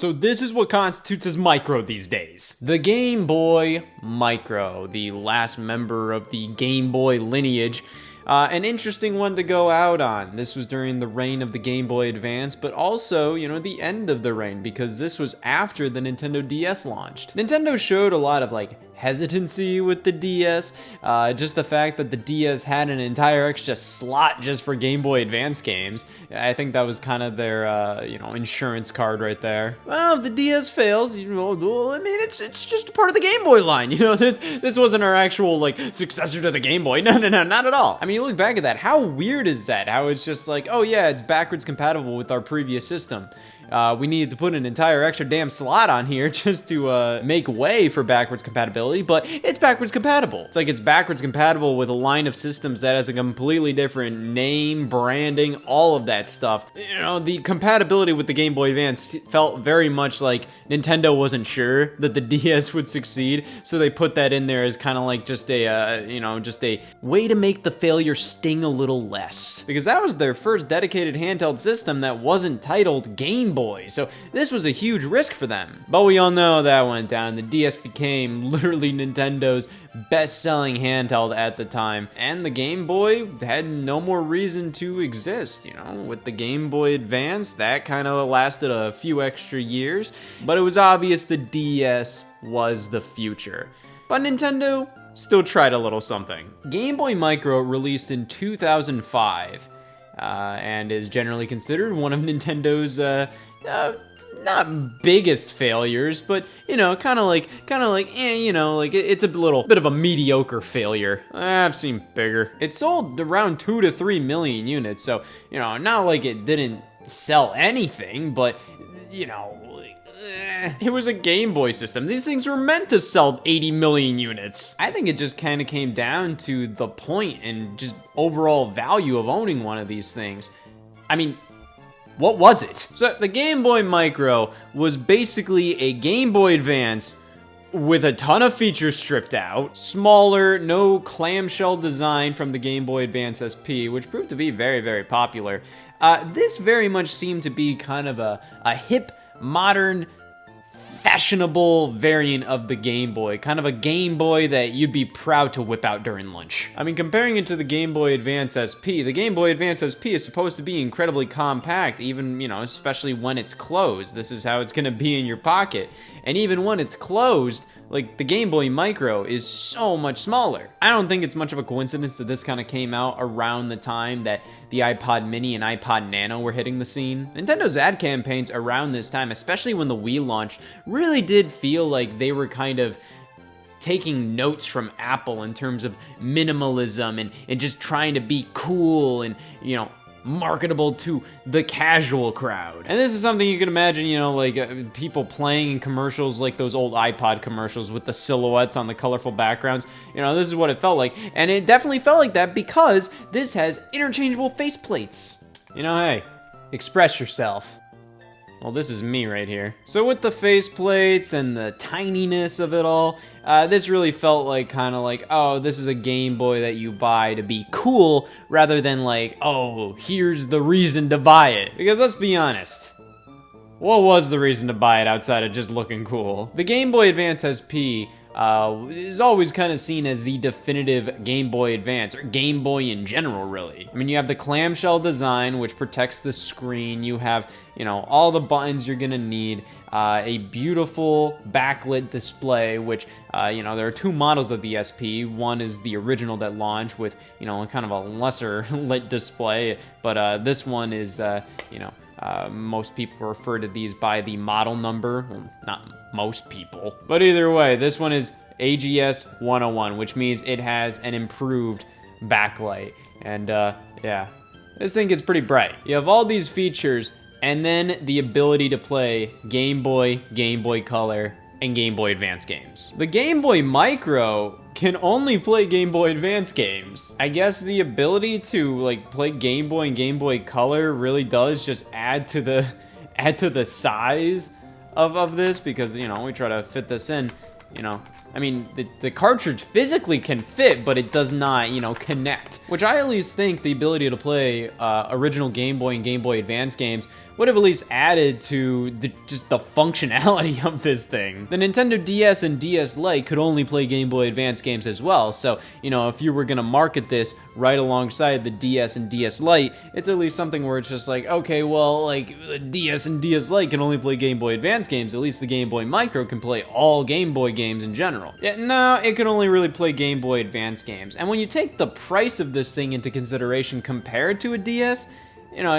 So this is what constitutes as micro these days. The Game Boy Micro, the last member of the Game Boy lineage. An interesting one to go out on. This was during the reign of the Game Boy Advance, but also, you know, the end of the reign, because this was after the Nintendo DS launched. Nintendo showed a lot of, like, hesitancy with the DS, just the fact that the DS had an entire extra slot just for Game Boy Advance games. I think that was kind of their, you know, insurance card right there. Well, if the DS fails, you know, I mean, it's just a part of the Game Boy line, you know, this wasn't our actual, like, successor to the Game Boy. No, not at all. I mean, you look back at that, how weird is that? How it's just like, oh yeah, it's backwards compatible with our previous system. We needed to put an entire extra damn slot on here just to make way for backwards compatibility, but it's backwards compatible. It's like it's backwards compatible with a line of systems that has a completely different name, branding, all of that stuff. You know, the compatibility with the Game Boy Advance felt very much like Nintendo wasn't sure that the DS would succeed, so they put that in there as kind of like just a, you know, just a way to make the failure sting a little less. Because that was their first dedicated handheld system that wasn't titled Game Boy. So this was a huge risk for them. But we all know that went down. The DS became literally Nintendo's best-selling handheld at the time. And the Game Boy had no more reason to exist, you know? With the Game Boy Advance, that kind of lasted a few extra years. But it was obvious the DS was the future. But Nintendo still tried a little something. Game Boy Micro released in 2005. And is generally considered one of Nintendo's, not biggest failures, but, you know, kind of like, you know, like, it's a little bit of a mediocre failure. I've seen bigger. It sold around 2 to 3 million units, so, you know, not like it didn't sell anything, but, you know, it was a Game Boy system. These things were meant to sell 80 million units. I think it just kind of came down to the point and just overall value of owning one of these things. I mean, what was it? So the Game Boy Micro was basically a Game Boy Advance with a ton of features stripped out, smaller, no clamshell design from the Game Boy Advance SP, which proved to be very, very popular. This very much seemed to be kind of a hip, modern, fashionable variant of the Game Boy. Kind of a Game Boy that you'd be proud to whip out during lunch. I mean, comparing it to the Game Boy Advance SP, the Game Boy Advance SP is supposed to be incredibly compact, even, you know, especially when it's closed. This is how it's gonna be in your pocket. And even when it's closed, like, the Game Boy Micro is so much smaller. I don't think it's much of a coincidence that this kind of came out around the time that the iPod Mini and iPod Nano were hitting the scene. Nintendo's ad campaigns around this time, especially when the Wii launched, really did feel like they were kind of taking notes from Apple in terms of minimalism and just trying to be cool and, you know, marketable to the casual crowd. And this is something you can imagine, you know, like people playing in commercials like those old iPod commercials with the silhouettes on the colorful backgrounds. You know, this is what it felt like. And it definitely felt like that because this has interchangeable faceplates. You know, hey, express yourself. Well, this is me right here. So with the faceplates and the tininess of it all, this really felt like kind of like, oh, this is a Game Boy that you buy to be cool, rather than like, oh, here's the reason to buy it. Because let's be honest, what was the reason to buy it outside of just looking cool? The Game Boy Advance SP is always kind of seen as the definitive Game Boy Advance, or Game Boy in general, really. I mean, you have the clamshell design, which protects the screen. You have, you know, all the buttons you're gonna need. A beautiful backlit display, which, you know, there are two models of the SP. One is the original that launched with, you know, kind of a lesser lit display, but this one is, you know, most people refer to these by the model number. Well, not most people. But either way, this one is AGS 101, which means it has an improved backlight. And yeah, this thing gets pretty bright. You have all these features, and then the ability to play Game Boy, Game Boy Color, and Game Boy Advance games. The Game Boy Micro can only play Game Boy Advance games. I guess the ability to like play Game Boy and Game Boy Color really does just add to the size of this, because, you know, we try to fit this in, you know. I mean, the cartridge physically can fit, but it does not, you know, connect. Which I at least think the ability to play original Game Boy and Game Boy Advance games would would have at least added to just the functionality of this thing. The Nintendo DS and DS Lite could only play Game Boy Advance games as well, so, you know, if you were gonna market this right alongside the DS and DS Lite, it's at least something where it's just like, okay, well, like, the DS and DS Lite can only play Game Boy Advance games, at least the Game Boy Micro can play all Game Boy games in general. Yeah, no, it can only really play Game Boy Advance games, and when you take the price of this thing into consideration compared to a DS, you know,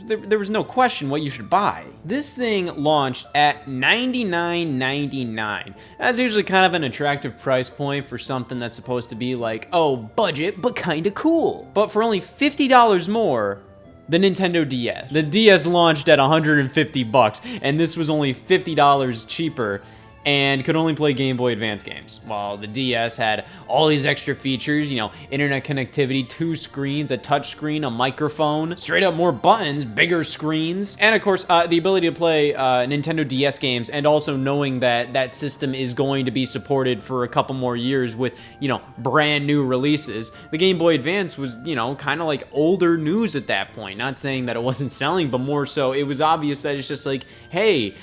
there was no question what you should buy. This thing launched at $99.99. That's usually kind of an attractive price point for something that's supposed to be like, oh, budget, but kinda cool. But for only $50 more, the Nintendo DS. The DS launched at 150 bucks, and this was only $50 cheaper and could only play Game Boy Advance games, while the DS had all these extra features, you know, internet connectivity, 2 screens, a touch screen, a microphone, straight up more buttons, bigger screens, and of course, the ability to play Nintendo DS games, and also knowing that that system is going to be supported for a couple more years with, you know, brand new releases. The Game Boy Advance was, you know, kind of like older news at that point. Not saying that it wasn't selling, but more so it was obvious that it's just like, hey,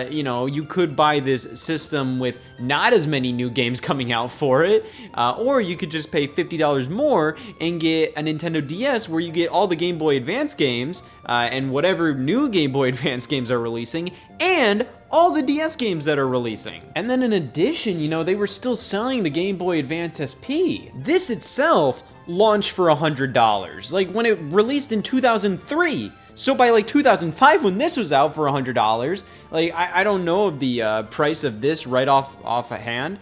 you know, you could buy this system with not as many new games coming out for it, or you could just pay $50 more and get a Nintendo DS where you get all the Game Boy Advance games and whatever new Game Boy Advance games are releasing, and all the DS games that are releasing. And then in addition, you know, they were still selling the Game Boy Advance SP. This itself launched for $100, like when it released in 2003. So by like 2005, when this was out for $100, like I don't know the price of this right off a hand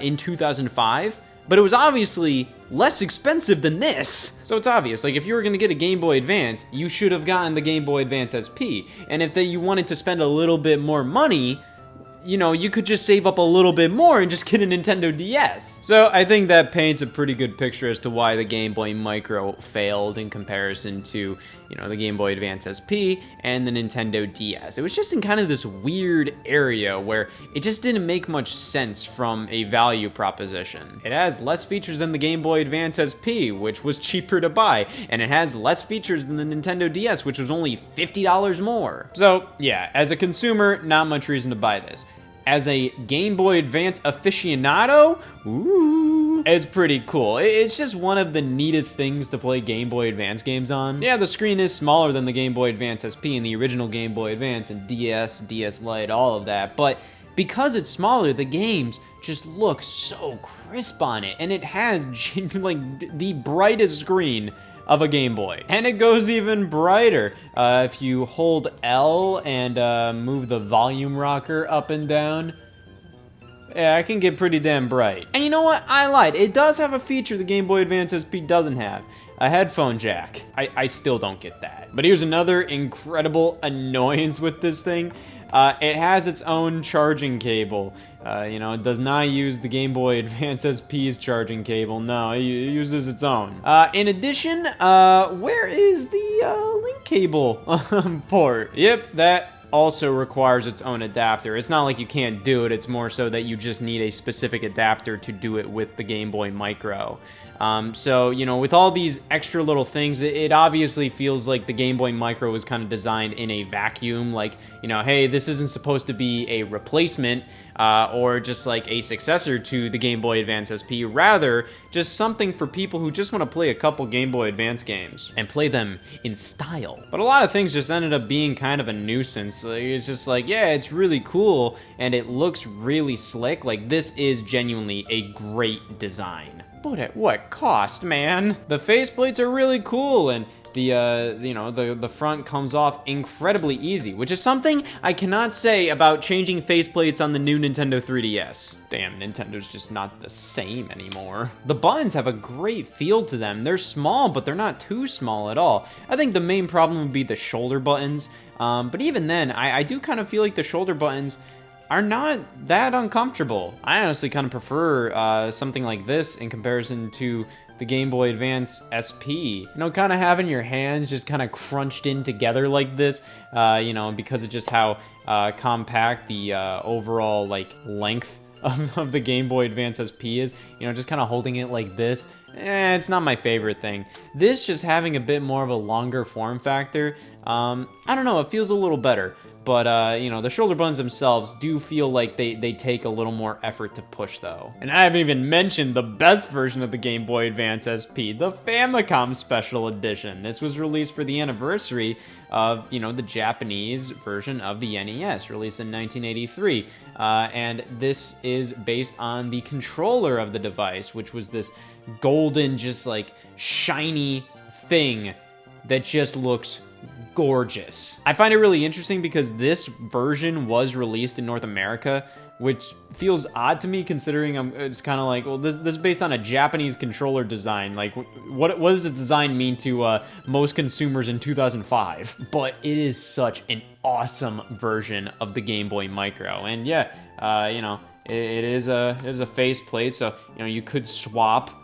in 2005, but it was obviously less expensive than this. So it's obvious, like if you were gonna get a Game Boy Advance, you should have gotten the Game Boy Advance SP. And if you wanted to spend a little bit more money, you know, you could just save up a little bit more and just get a Nintendo DS. So I think that paints a pretty good picture as to why the Game Boy Micro failed in comparison to, you know, the Game Boy Advance SP and the Nintendo DS. It was just in kind of this weird area where it just didn't make much sense from a value proposition. It has less features than the Game Boy Advance SP, which was cheaper to buy, and it has less features than the Nintendo DS, which was only $50 more. So yeah, as a consumer, not much reason to buy this. As a Game Boy Advance aficionado, ooh, it's pretty cool. It's just one of the neatest things to play Game Boy Advance games on. Yeah, the screen is smaller than the Game Boy Advance SP and the original Game Boy Advance and DS, DS Lite, all of that, but because it's smaller, the games just look so crisp on it, and it has like the brightest screen of a Game Boy. And it goes even brighter. If you hold L and move the volume rocker up and down, yeah, it can get pretty damn bright. And you know what? I lied. It does have a feature the Game Boy Advance SP doesn't have. A headphone jack. I still don't get that. But here's another incredible annoyance with this thing. It has its own charging cable. You know, it does not use the Game Boy Advance SP's charging cable. No, it uses its own. In addition, where is the link cable port? Yep, that also requires its own adapter. It's not like you can't do it, it's more so that you just need a specific adapter to do it with the Game Boy Micro. So, you know, with all these extra little things, it obviously feels like the Game Boy Micro was kind of designed in a vacuum, like, you know, hey, this isn't supposed to be a replacement or just like a successor to the Game Boy Advance SP, rather just something for people who just want to play a couple Game Boy Advance games and play them in style. But a lot of things just ended up being kind of a nuisance. Like, it's just like, yeah, it's really cool and it looks really slick. Like, this is genuinely a great design. But at what cost, man? The faceplates are really cool, and the you know, the front comes off incredibly easy, which is something I cannot say about changing faceplates on the new Nintendo 3DS. Damn, Nintendo's just not the same anymore. The buttons have a great feel to them. They're small, but they're not too small at all. I think the main problem would be the shoulder buttons, but even then, I do kind of feel like the shoulder buttons are not that uncomfortable. I honestly kind of prefer something like this in comparison to the Game Boy Advance SP. You know, kind of having your hands just kind of crunched in together like this, you know, because of just how compact the overall, like, length of the Game Boy Advance SP is, you know, just kind of holding it like this. It's not my favorite thing. This just having a bit more of a longer form factor I don't know, it feels a little better. But, you know, the shoulder buttons themselves do feel like they take a little more effort to push, though. And I haven't even mentioned the best version of the Game Boy Advance SP, the Famicom Special Edition. This was released for the anniversary of, you know, the Japanese version of the NES, released in 1983. And this is based on the controller of the device, which was this golden, just like shiny thing that just looks gorgeous. I find it really interesting because this version was released in North America, which feels odd to me considering it's kind of like, well, this is based on a Japanese controller design. Like, what does the design mean to most consumers in 2005? But it is such an awesome version of the Game Boy Micro. And yeah, you know, it is a faceplate, so, you know, you could swap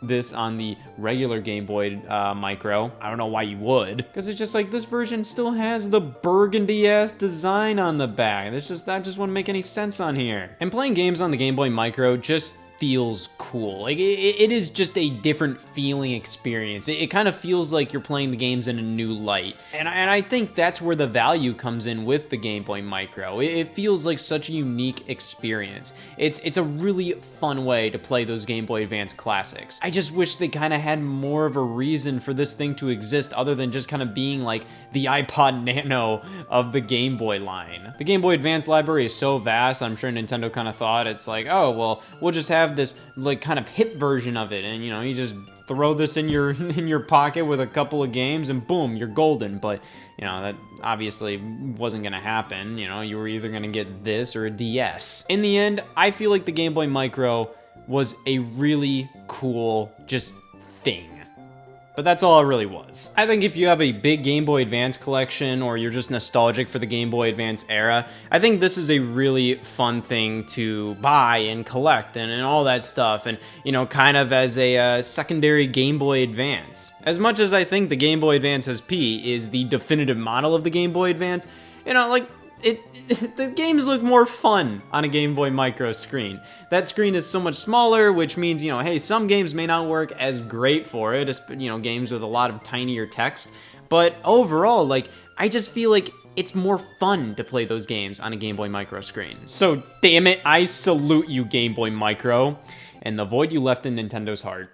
this on the regular Game Boy Micro. I don't know why you would, because it's just like this version still has the burgundy-ass design on the back. That just wouldn't make any sense on here. And playing games on the Game Boy Micro just feels cool. Like, it is just a different feeling experience. It kind of feels like you're playing the games in a new light. And I think that's where the value comes in with the Game Boy Micro. It feels like such a unique experience. It's a really fun way to play those Game Boy Advance classics. I just wish they kind of had more of a reason for this thing to exist other than just kind of being like the iPod Nano of the Game Boy line. The Game Boy Advance library is so vast, I'm sure Nintendo kind of thought it's like, oh, well, we'll just have this like kind of hip version of it, and you know, you just throw this in your pocket with a couple of games and boom, you're golden. But you know, that obviously wasn't gonna happen. You know, you were either gonna get this or a DS. In the end, I feel like the Game Boy Micro was a really cool just thing. But that's all it really was. I think if you have a big Game Boy Advance collection or you're just nostalgic for the Game Boy Advance era, I think this is a really fun thing to buy and collect and all that stuff, and, you know, kind of as a secondary Game Boy Advance. As much as I think the Game Boy Advance SP is the definitive model of the Game Boy Advance, you know, like, the games look more fun on a Game Boy Micro screen. That screen is so much smaller, which means, you know, hey, some games may not work as great for it, you know, games with a lot of tinier text, but overall, like, I just feel like it's more fun to play those games on a Game Boy Micro screen. So, damn it, I salute you, Game Boy Micro, and the void you left in Nintendo's heart.